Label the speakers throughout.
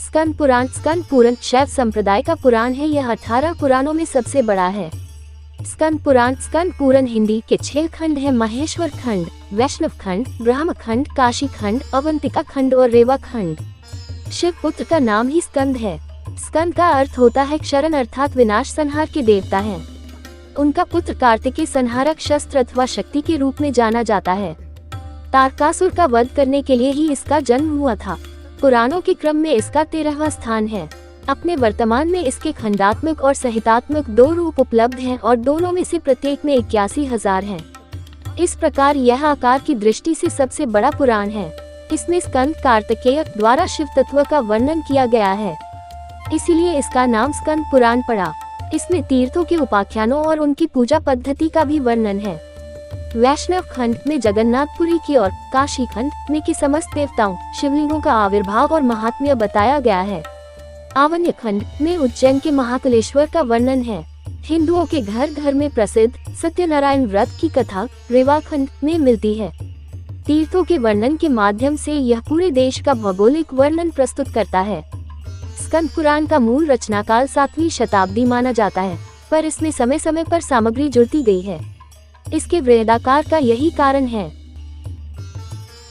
Speaker 1: स्कंद पुराण शैव संप्रदाय का पुराण है। यह 18 पुराणों में सबसे बड़ा है। स्कंद पुराण हिंदी के 6 खंड है: महेश्वर खंड, वैष्णव खंड, ब्रह्म खंड, काशी खंड, अवंतिका खंड और रेवा खंड। शिव पुत्र का नाम ही स्कंद है। स्कंद का अर्थ होता है क्षरण अर्थात विनाश संहार के देवता हैं। उनका पुत्र कार्तिकेय संहारक शस्त्र अथवा शक्ति के रूप में जाना जाता है। तारकासुर का वध करने के लिए ही इसका जन्म हुआ था। पुराणों के क्रम में इसका 13वां स्थान है। अपने वर्तमान में इसके खंडात्मक और संहितात्मक 2 रूप उपलब्ध हैं और दोनों में से प्रत्येक में 81,000 हैं। इस प्रकार यह आकार की दृष्टि से सबसे बड़ा पुराण है। इसमें स्कंद कार्तिकेय द्वारा शिव तत्व का वर्णन किया गया है, इसीलिए इसका नाम स्कंद पुराण पड़ा। इसमें तीर्थों के उपाख्यानों और उनकी पूजा पद्धति का भी वर्णन है। वैष्णव खंड में जगन्नाथपुरी की और काशी खंड में की समस्त देवताओं शिवलिंगों का आविर्भाव और महात्म्य बताया गया है। आवन्य खंड में उज्जैन के महाकालेश्वर का वर्णन है। हिंदुओं के घर घर में प्रसिद्ध सत्यनारायण व्रत की कथा रेवा खंड में मिलती है। तीर्थों के वर्णन के माध्यम से यह पूरे देश का भौगोलिक वर्णन प्रस्तुत करता है। स्कंद पुराण का मूल रचनाकाल 7वीं शताब्दी माना जाता है, पर इसमें समय समय पर सामग्री जुड़ती गई है। इसके वृहदाकार का यही कारण है।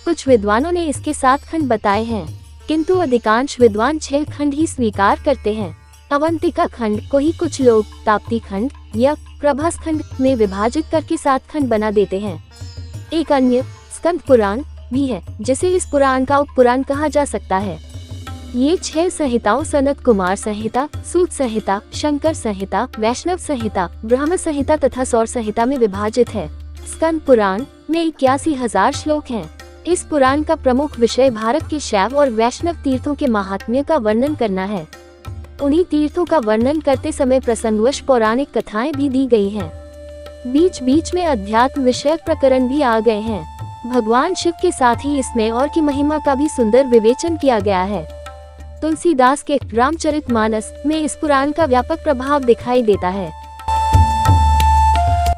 Speaker 1: कुछ विद्वानों ने इसके 7 खंड बताए हैं, किंतु अधिकांश विद्वान 6 खंड ही स्वीकार करते हैं। अवंतिका खंड को ही कुछ लोग ताप्ती खंड या प्रभास खंड में विभाजित करके 7 खंड बना देते हैं। एक अन्य स्कंद पुराण भी है, जिसे इस पुराण का उपपुराण कहा जा सकता है। ये 6 संहिताओं सनत कुमार संहिता, सूत संहिता, शंकर संहिता, वैष्णव संहिता, ब्रह्म संहिता तथा सौर संहिता में विभाजित है। स्कंद पुराण में 81,000 श्लोक हैं। इस पुराण का प्रमुख विषय भारत के शैव और वैष्णव तीर्थों के महात्म्य का वर्णन करना है। उन्हीं तीर्थों का वर्णन करते समय प्रसंगवश पौराणिक कथाएं भी दी गई हैं। बीच बीच में अध्यात्म विषयक प्रकरण भी आ गए हैं। भगवान शिव के साथ ही इसमें और की महिमा का भी सुंदर विवेचन किया गया है। तुलसीदास के रामचरितमानस में इस पुराण का व्यापक प्रभाव दिखाई देता है।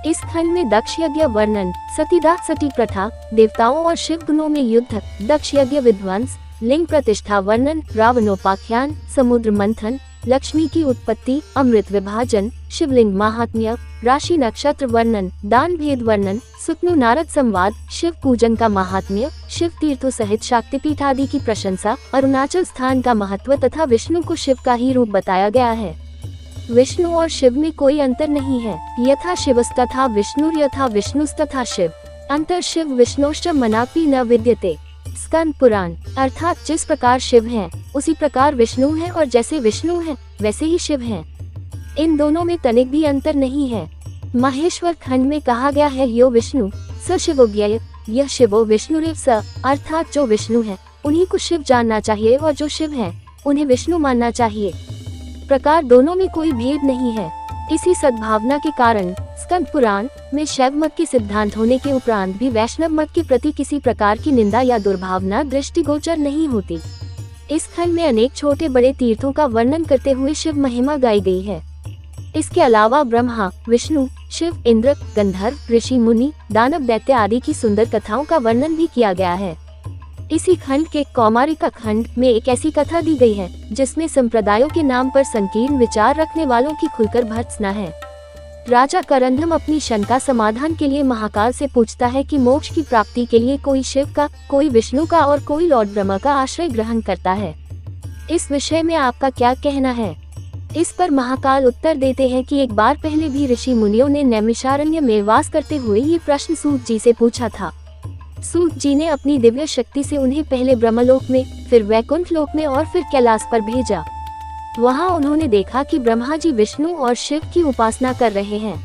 Speaker 1: इस खंड में दक्ष यज्ञ वर्णन, सतीदाह सती प्रथा, देवताओं और शिव गुणों में युद्ध, दक्ष यज्ञ विध्वंस, लिंग प्रतिष्ठा वर्णन, रावणोपाख्यान, समुद्र मंथन, लक्ष्मी की उत्पत्ति, अमृत विभाजन, शिवलिंग महात्म्य, राशि नक्षत्र वर्णन, दान भेद वर्णन, सुकनु नारद संवाद, शिव पूजन का महात्म्य, शिव तीर्थों सहित शक्तिपीठ आदि की प्रशंसा, अरुणाचल स्थान का महत्व तथा विष्णु को शिव का ही रूप बताया गया है। विष्णु और शिव में कोई अंतर नहीं है। यथा शिवस्तथा विष्णु यथा विष्णुस्तथा शिव, अंतर शिव विष्णुश्च मनापि न विद्यते। स्कंद पुराण अर्थात जिस प्रकार शिव हैं, उसी प्रकार विष्णु हैं और जैसे विष्णु हैं, वैसे ही शिव हैं। इन दोनों में तनिक भी अंतर नहीं है। महेश्वर खंड में कहा गया है यो विष्णु स शिवोज्ञेय, यह शिवो विष्णुरेव स, अर्थात जो विष्णु है उन्हीं को शिव जानना चाहिए और जो शिव हैं उन्हें विष्णु मानना चाहिए। प्रकार दोनों में कोई भेद नहीं है। इसी सद्भावना के कारण स्कंद पुराण में शैव मत के सिद्धांत होने के उपरांत भी वैष्णव मत के प्रति किसी प्रकार की निंदा या दुर्भावना दृष्टिगोचर नहीं होती। इस खंड में अनेक छोटे बड़े तीर्थों का वर्णन करते हुए शिव महिमा गाई गई है। इसके अलावा ब्रह्मा, विष्णु, शिव, इंद्र, गंधर्व, ऋषि, मुनि, दानव, दैत्य आदि की सुंदर कथाओं का वर्णन भी किया गया है। इसी खंड के कौमारिका खंड में एक ऐसी कथा दी गई है जिसमें संप्रदायों के नाम पर संकीर्ण विचार रखने वालों की खुलकर भर्त्सना है। राजा करंदम अपनी शंका समाधान के लिए महाकाल से पूछता है कि मोक्ष की प्राप्ति के लिए कोई शिव का, कोई विष्णु का और कोई लॉर्ड ब्रह्मा का आश्रय ग्रहण करता है। इस विषय में आपका क्या कहना है? इस पर महाकाल उत्तर देते हैं कि एक बार पहले भी ऋषि मुनियों ने नैमिषारण्य में वास करते हुए ये प्रश्न सूत जी से पूछा था। सूत जी ने अपनी दिव्य शक्ति से उन्हें पहले ब्रह्मलोक में, फिर वैकुंठ लोक में और फिर कैलाश पर भेजा। वहां उन्होंने देखा कि ब्रह्मा जी विष्णु और शिव की उपासना कर रहे हैं।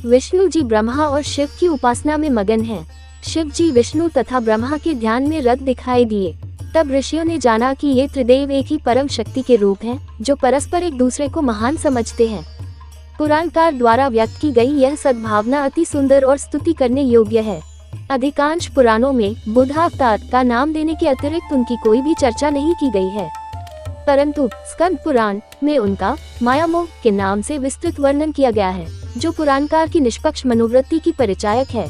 Speaker 1: विष्णु जी ब्रह्मा और शिव की उपासना में मगन हैं। शिव जी विष्णु तथा ब्रह्मा के ध्यान में रत दिखाई दिए। तब ऋषियों ने जाना कि ये त्रिदेव एक ही परम शक्ति के रूप हैं, जो परस्पर एक दूसरे को महान समझते हैं। पुराणकार द्वारा व्यक्त की गई यह सद्भावना अति सुंदर और स्तुति करने योग्य है। अधिकांश पुराणों में बुद्धावतार का नाम देने के अतिरिक्त उनकी कोई भी चर्चा नहीं की गई है, परंतु स्कंद पुराण में उनका मायामोह के नाम से विस्तृत वर्णन किया गया है, जो पुराणकार की निष्पक्ष मनोवृत्ति की परिचायक है।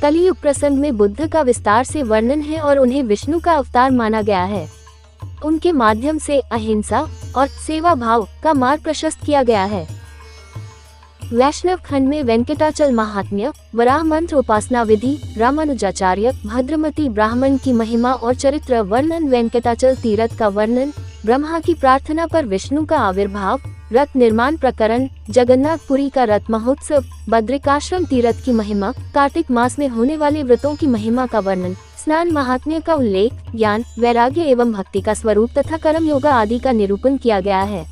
Speaker 1: कलियुग प्रसंग में बुद्ध का विस्तार से वर्णन है और उन्हें विष्णु का अवतार माना गया है। उनके माध्यम से अहिंसा और सेवा भाव का मार्ग प्रशस्त किया गया है। वैष्णव खंड में वेंकटाचल महात्म्य, वराह मंत्र उपासना विधि, रामानुजाचार्य, भद्रमती ब्राह्मण की महिमा और चरित्र वर्णन, वेंकटाचल तीर्थ का वर्णन, ब्रह्मा की प्रार्थना पर विष्णु का आविर्भाव, रथ निर्माण प्रकरण, जगन्नाथपुरी का रथ महोत्सव, बद्रिकाश्रम तीर्थ की महिमा, कार्तिक मास में होने वाले व्रतों की महिमा का वर्णन, स्नान महात्म्य का उल्लेख, ज्ञान, वैराग्य एवं भक्ति का स्वरूप तथा कर्म योगा आदि का निरूपण किया गया है।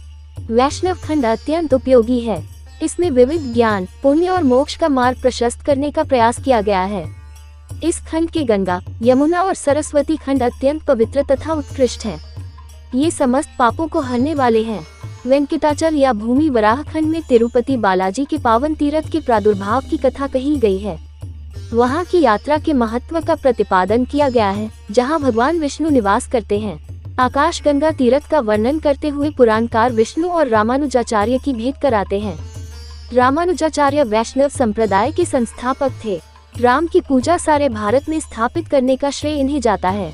Speaker 1: वैष्णव खंड अत्यंत उपयोगी है। इसमें विविध ज्ञान, पुण्य और मोक्ष का मार्ग प्रशस्त करने का प्रयास किया गया है। इस खंड के गंगा, यमुना और सरस्वती खंड अत्यंत पवित्र तथा उत्कृष्ट है। ये समस्त पापों को हरने वाले हैं। वेंकटाचल या भूमि वराह खंड में तिरुपति बालाजी के पावन तीर्थ के प्रादुर्भाव की कथा कही गई है। वहाँ की यात्रा के महत्व का प्रतिपादन किया गया है, जहाँ भगवान विष्णु निवास करते हैं। आकाश गंगा तीर्थ का वर्णन करते हुए पुराणकार विष्णु और रामानुजाचार्य की भेंट कराते हैं। रामानुजाचार्य वैष्णव संप्रदाय के संस्थापक थे। राम की पूजा सारे भारत में स्थापित करने का श्रेय इन्हें जाता है।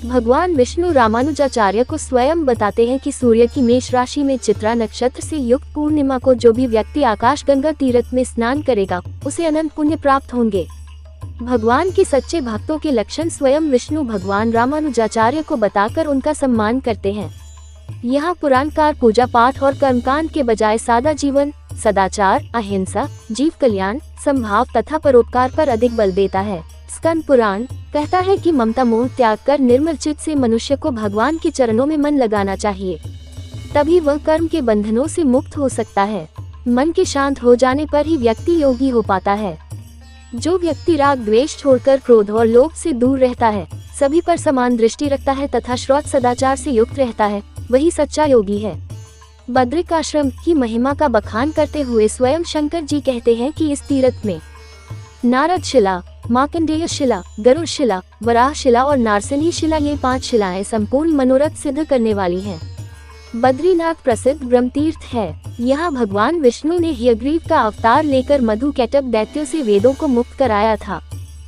Speaker 1: भगवान विष्णु रामानुजाचार्य को स्वयं बताते हैं कि सूर्य की मेष राशि में चित्रा नक्षत्र से युक्त पूर्णिमा को जो भी व्यक्ति आकाश गंगा तीर्थ में स्नान करेगा उसे अनंत पुण्य प्राप्त होंगे। भगवान के सच्चे भक्तों के लक्षण स्वयं विष्णु भगवान रामानुजाचार्य को बताकर उनका सम्मान करते हैं। यहाँ पुराणकार पूजा पाठ और कर्मकांड के बजाय सादा जीवन, सदाचार, अहिंसा, जीव कल्याण, समभाव तथा परोपकार पर अधिक बल देता है। स्कंद पुराण कहता है कि ममता मोह त्याग कर निर्मल चित्त से मनुष्य को भगवान के चरणों में मन लगाना चाहिए, तभी वह कर्म के बंधनों से मुक्त हो सकता है। मन के शांत हो जाने पर ही व्यक्ति योगी हो पाता है। जो व्यक्ति राग द्वेष छोड़कर क्रोध और लोभ से दूर रहता है, सभी पर समान दृष्टि रखता है तथा श्रौत सदाचार से युक्त रहता है, वही सच्चा योगी है। बद्रिकाश्रम की महिमा का बखान करते हुए स्वयं शंकर जी कहते हैं कि इस तीर्थ में नारद शिला, मार्कंडेय शिला, गरुड़ शिला, वराह शिला और नारसिनी शिला, ये 5 शिलाएं संपूर्ण मनोरथ सिद्ध करने वाली हैं। बद्रीनाथ प्रसिद्ध ब्रह्म तीर्थ है। यहाँ भगवान विष्णु ने हयग्रीव का अवतार लेकर मधुकैटभ दैत्यों से वेदों को मुक्त कराया था।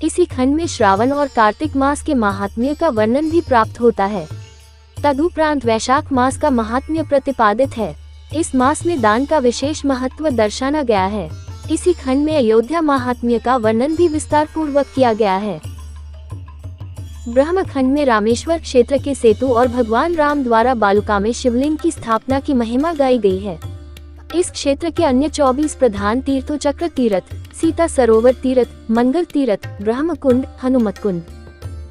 Speaker 1: इसी खंड में श्रावण और कार्तिक मास के महात्म्य का वर्णन भी प्राप्त होता है। तदुपरांत वैशाख मास का महात्म्य प्रतिपादित है। इस मास में दान का विशेष महत्व दर्शाना गया है। इसी खंड में अयोध्या महात्म्य का वर्णन भी विस्तार पूर्वक किया गया है। ब्रह्म खंड में रामेश्वर क्षेत्र के सेतु और भगवान राम द्वारा बालुका में शिवलिंग की स्थापना की महिमा गाई गई है। इस क्षेत्र के अन्य 24 प्रधान तीर्थों चक्र तीर्थ, सीता सरोवर तीर्थ, मंगल तीर्थ, ब्रह्म कुंड, हनुमत कुंड,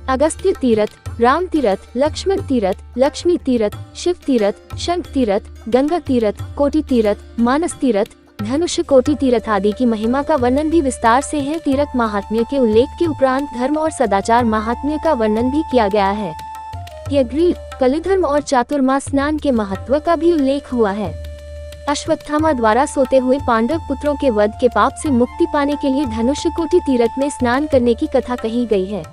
Speaker 1: अगस्त्य तीर्थ, राम तीर्थ, लक्ष्मण तीर्थ, लक्ष्मी तीर्थ, शिव तीर्थ, शंख तीर्थ, गंगा तीर्थ, कोटि तीर्थ, मानस तीर्थ, धनुष कोटि तीर्थ आदि की महिमा का वर्णन भी विस्तार से है। तीर्थ महात्म्य के उल्लेख के उपरांत धर्म और सदाचार महात्म्य का वर्णन भी किया गया है। यज्ञ, कलिधर्म और चातुर्मास स्नान के महत्व का भी उल्लेख हुआ है। अश्वत्थामा द्वारा सोते हुए पांडव पुत्रों के वध के पाप से मुक्ति पाने के लिए धनुष कोटि तीर्थ में स्नान करने की कथा कही गई है।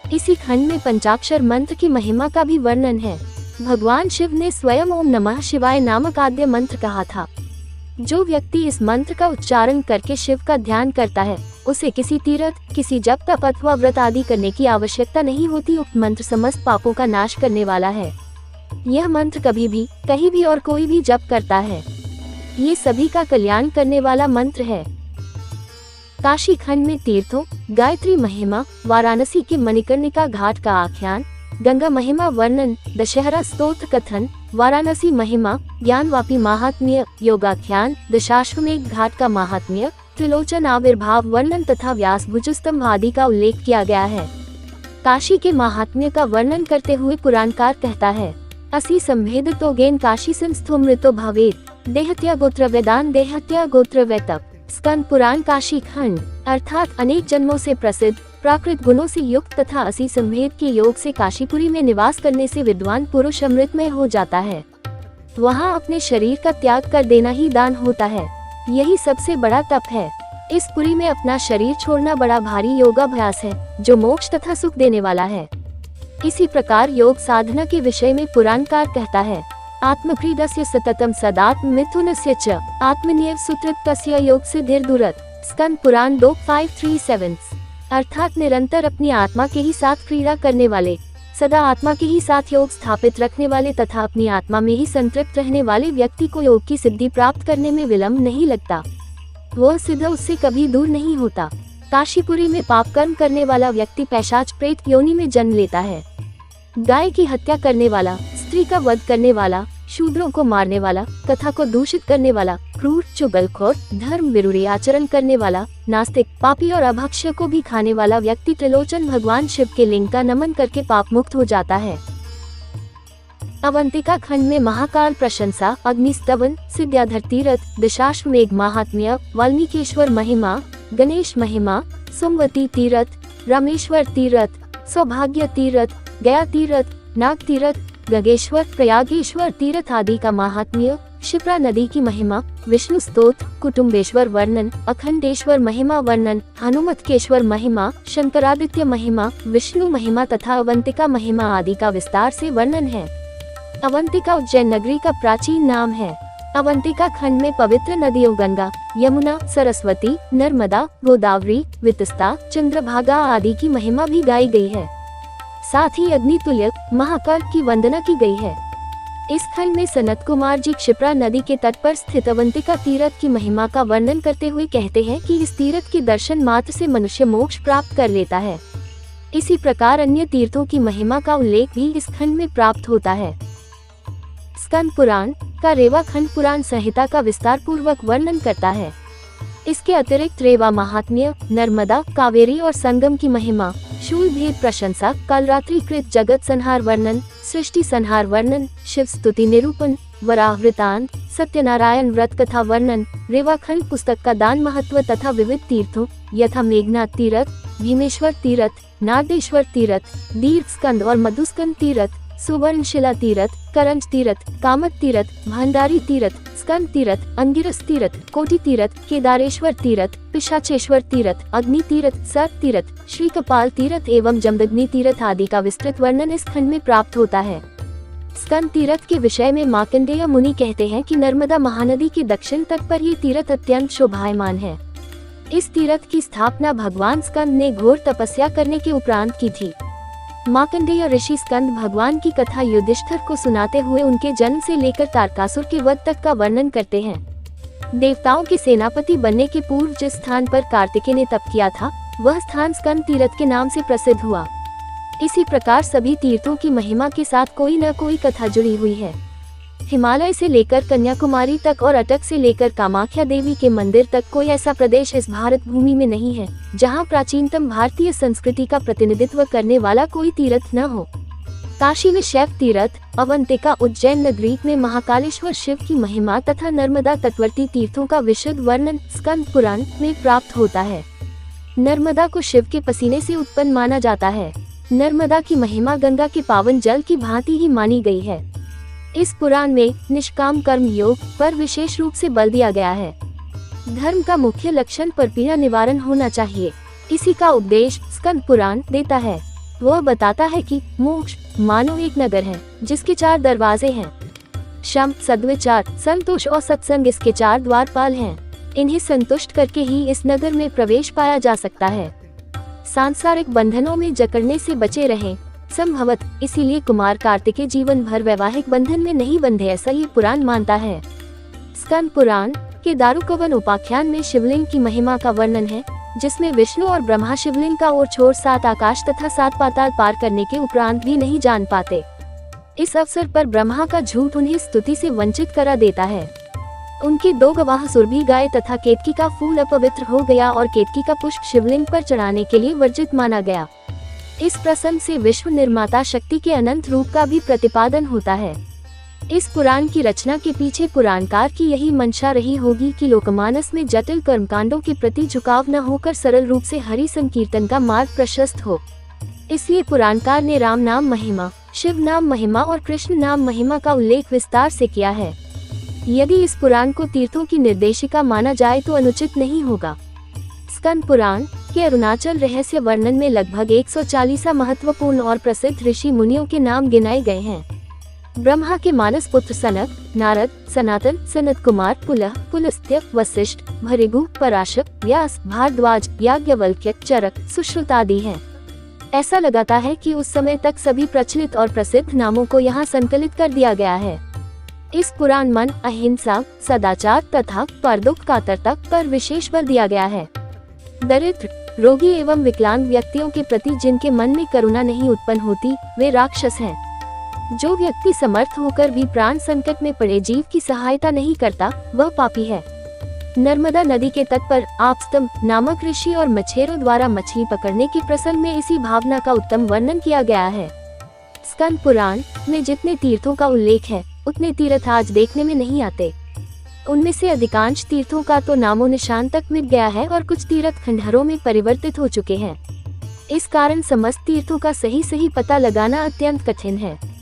Speaker 1: इसी खंड में पंचाक्षर मंत्र की महिमा का भी वर्णन है। भगवान शिव ने स्वयं ओम नमः शिवाय नामक आद्य मंत्र कहा था। जो व्यक्ति इस मंत्र का उच्चारण करके शिव का ध्यान करता है, उसे किसी तीर्थ, किसी जप तप अथवा व्रत आदि करने की आवश्यकता नहीं होती। उक्त मंत्र समस्त पापों का नाश करने वाला है। यह मंत्र कभी भी, कहीं भी और कोई भी जप करता है। ये सभी का कल्याण करने वाला मंत्र है। काशी खंड में तीर्थों, गायत्री महिमा, वाराणसी के मणिकर्णिका घाट का आख्यान, गंगा महिमा वर्णन, दशहरा स्तोत्र कथन, वाराणसी महिमा, ज्ञानवापी महात्म्य, योगाख्यान, दशाश्वमेध घाट का महात्म्य, त्रिलोचन आविर्भाव वर्णन तथा व्यास भुजस्तंभ आदि का उल्लेख किया गया है। काशी के महात्म्य का वर्णन करते हुए पुराणकार कहता है, असि संभेद तो गेन काशी संस्थो मृतो भवेत्, देहत्या गोत्र वेदान देहत्या गोत्र वेतप। स्कंद पुराण काशी खंड अर्थात अनेक जन्मों से प्रसिद्ध, प्राकृत गुणों से युक्त तथा असी संभेद के योग से काशीपुरी में निवास करने से विद्वान पुरुष अमृतमय हो जाता है। वहाँ अपने शरीर का त्याग कर देना ही दान होता है। यही सबसे बड़ा तप है। इस पुरी में अपना शरीर छोड़ना बड़ा भारी योगाभ्यास है, जो मोक्ष तथा सुख देने वाला है। इसी प्रकार योग साधना के विषय में पुराणकार कहता है, आत्मक्रीडस्य सततम सदात्म मिथुनस्य च आत्मनियव सुतृप्तस्य योग सिद्धिर्दुरत। स्कंद पुराण 2:5-3-7 अर्थात निरंतर अपनी आत्मा के ही साथ क्रीड़ा करने वाले, सदा आत्मा के ही साथ योग स्थापित रखने वाले तथा अपनी आत्मा में ही संतृप्त रहने वाले व्यक्ति को योग की सिद्धि प्राप्त करने में विलंब नहीं लगता। वह सिद्ध उससे कभी दूर नहीं होता। काशीपुरी में पाप कर्म करने वाला व्यक्ति पैशाच प्रेत योनि में जन्म लेता है। गाय की हत्या करने वाला, स्त्री का वध करने वाला, शूद्रों को मारने वाला, कथा को दूषित करने वाला, क्रूर, चुगलखोर, धर्म विरोधी आचरण करने वाला, नास्तिक, पापी और अभक्ष्य को भी खाने वाला व्यक्ति त्रिलोचन भगवान शिव के लिंग का नमन करके पाप मुक्त हो जाता है। अवंतिका खंड में महाकाल प्रशंसा, अग्निस्तवन, सिद्धाधर तीर्थ, दशाश्वमेघ महात्म्य, वाल्मीकिश्वर महिमा, गणेश महिमा, सोमवती तीर्थ, रामेश्वर तीर्थ, सौभाग्य तीर्थ, गया तीर्थ, नाग तीर्थ, गगेश्वर, प्रयागेश्वर तीर्थ आदि का महात्म्य, क्षिप्रा नदी की महिमा, विष्णु स्तोत्र, कुटुम्बेश्वर वर्णन, अखंडेश्वर महिमा वर्णन, हनुमतकेश्वर महिमा, शंकरादित्य महिमा, विष्णु महिमा तथा अवंतिका महिमा आदि का विस्तार से वर्णन है। अवंतिका उज्जैन नगरी का प्राचीन नाम है। अवंतिका खंड में पवित्र नदियों गंगा, यमुना, सरस्वती, नर्मदा, गोदावरी, वितस्ता, चंद्रभागा आदि की महिमा भी गाई गई है। साथ ही अग्नितुल्य महाकाल की वंदना की गई है। इस खंड में सनत कुमार जी क्षिप्रा नदी के तट पर स्थित अवंतिका तीर्थ की महिमा का वर्णन करते हुए कहते हैं कि इस तीर्थ के दर्शन मात्र से मनुष्य मोक्ष प्राप्त कर लेता है। इसी प्रकार अन्य तीर्थों की महिमा का उल्लेख भी इस खंड में प्राप्त होता है। स्कंद पुराण का रेवा खंड पुराण संहिता का विस्तार पूर्वक वर्णन करता है। इसके अतिरिक्त रेवा महात्म्य, नर्मदा, कावेरी और संगम की महिमा, शूल भेद प्रशंसा, कालरात्रि कृत जगत संहार वर्णन, सृष्टि संहार वर्णन, शिव स्तुति निरूपण, वराह वृतांत, सत्यनारायण व्रत कथा वर्णन, रेवाखंड पुस्तक का दान महत्व तथा विविध तीर्थों यथा मेघनाथ तीर्थ, भीमेश्वर तीर्थ, नारदेश्वर तीर्थ, दीर्घ स्कंद और मधुस्कंद तीर्थ, सुवर्णशिला तीर्थ, करंज तीर्थ, कामत तीर्थ, भंडारी तीर्थ, स्कंद तीर्थ, अंगिरस तीर्थ, कोटि तीर्थ, केदारेश्वर तीर्थ, पिशाचेश्वर तीर्थ, अग्नि तीर्थ, सर्प तीर्थ, श्री कपाल तीर्थ एवं जमदग्नि तीर्थ आदि का विस्तृत वर्णन इस खंड में प्राप्त होता है। स्कंद तीर्थ के विषय में मार्कंडेय मुनि कहते हैं कि नर्मदा महानदी के दक्षिण तट पर ये तीर्थ अत्यंत शोभायमान है। इस तीर्थ की स्थापना भगवान स्कंद ने घोर तपस्या करने के उपरांत की थी। मार्कंडेय ऋषि स्कंद भगवान की कथा युधिष्ठिर को सुनाते हुए उनके जन्म से लेकर तारकासुर के वध तक का वर्णन करते हैं। देवताओं के सेनापति बनने के पूर्व जिस स्थान पर कार्तिकेय ने तप किया था, वह स्थान स्कंद तीर्थ के नाम से प्रसिद्ध हुआ। इसी प्रकार सभी तीर्थों की महिमा के साथ कोई न कोई कथा जुड़ी हुई है। हिमालय से लेकर कन्याकुमारी तक और अटक से लेकर कामाख्या देवी के मंदिर तक कोई ऐसा प्रदेश इस भारत भूमि में नहीं है जहां प्राचीनतम भारतीय संस्कृति का प्रतिनिधित्व करने वाला कोई तीर्थ न हो। काशी में शैव तीर्थ, अवंतिका उज्जैन नगरी में महाकालेश्वर शिव की महिमा तथा नर्मदा तटवर्ती तीर्थों का विशद वर्णन स्कंद पुराण में प्राप्त होता है। नर्मदा को शिव के पसीने से उत्पन्न माना जाता है। नर्मदा की महिमा गंगा के पावन जल की भांति ही मानी गई है। इस पुराण में निष्काम कर्म योग पर विशेष रूप से बल दिया गया है। धर्म का मुख्य लक्षण परपीड़ा निवारण होना चाहिए। इसी का उपदेश स्कंद पुराण देता है। वह बताता है कि मोक्ष मानो एक नगर है जिसके 4 दरवाजे हैं। शम, सद्विचार, संतोष और सत्संग इसके 4 द्वारपाल हैं। इन्हें संतुष्ट करके ही इस नगर में प्रवेश पाया जा सकता है। सांसारिक बंधनों में जकड़ने से बचे रहें संभवत, इसीलिए कुमार कार्तिकेय जीवन भर वैवाहिक बंधन में नहीं बंधे, ऐसा ये पुराण मानता है। स्कंद पुराण के दारुकवन उपाख्यान में शिवलिंग की महिमा का वर्णन है, जिसमें विष्णु और ब्रह्मा शिवलिंग का ओर छोर 7 आकाश तथा 7 पाताल पार करने के उपरांत भी नहीं जान पाते। इस अवसर पर ब्रह्मा का झूठ उन्हें स्तुति से वंचित करा देता है। उनके 2 गवाह सुरभि गाय तथा केतकी का फूल अपवित्र हो गया और केतकी का पुष्प शिवलिंग पर चढ़ाने के लिए वर्जित माना गया। इस प्रसंग से विश्व निर्माता शक्ति के अनंत रूप का भी प्रतिपादन होता है। इस पुराण की रचना के पीछे पुराणकार की यही मंशा रही होगी कि लोकमानस में जटिल कर्मकांडों के प्रति झुकाव न होकर सरल रूप से हरि संकीर्तन का मार्ग प्रशस्त हो। इसलिए पुराणकार ने राम नाम महिमा, शिव नाम महिमा और कृष्ण नाम महिमा का उल्लेख विस्तार से किया है। यदि इस पुराण को तीर्थों की निर्देशिका माना जाए तो अनुचित नहीं होगा। स्कंद पुराण के अरुणाचल रहस्य वर्णन में लगभग 140 महत्वपूर्ण और प्रसिद्ध ऋषि मुनियों के नाम गिनाए गए हैं। ब्रह्मा के मानस पुत्र सनक, नारद, सनातन, सनत कुमार, पुलह, पुलस्त्य, वशिष्ठ, भृगु, पराशर, व्यास, भारद्वाज, याज्ञवल्क्य, चरक, सुश्रुत आदि हैं। ऐसा लगाता है कि उस समय तक सभी प्रचलित और प्रसिद्ध नामों को यहाँ संकलित कर दिया गया है। इस पुराण मन, अहिंसा, सदाचार तथा परदुख कातरता पर विशेष बल दिया गया है। दरिद्र, रोगी एवं विकलांग व्यक्तियों के प्रति जिनके मन में करुणा नहीं उत्पन्न होती, वे राक्षस हैं। जो व्यक्ति समर्थ होकर भी प्राण संकट में पड़े जीव की सहायता नहीं करता, वह पापी है। नर्मदा नदी के तट पर आपस्तम नामक ऋषि और मछेरों द्वारा मछली पकड़ने के प्रसंग में इसी भावना का उत्तम वर्णन किया गया है। स्कंद पुराण में जितने तीर्थों का उल्लेख है, उतने तीर्थ आज देखने में नहीं आते। उनमें से अधिकांश तीर्थों का तो नामो निशान तक मिट गया है और कुछ तीर्थ खंडहरों में परिवर्तित हो चुके हैं। इस कारण समस्त तीर्थों का सही पता लगाना अत्यंत कठिन है।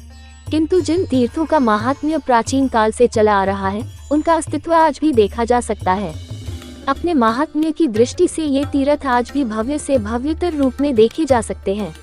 Speaker 1: किंतु जिन तीर्थों का महात्म्य प्राचीन काल से चला आ रहा है, उनका अस्तित्व आज भी देखा जा सकता है। अपने महात्म्य की दृष्टि से ये तीर्थ आज भी भव्य से भव्यतर रूप में देखे जा सकते हैं।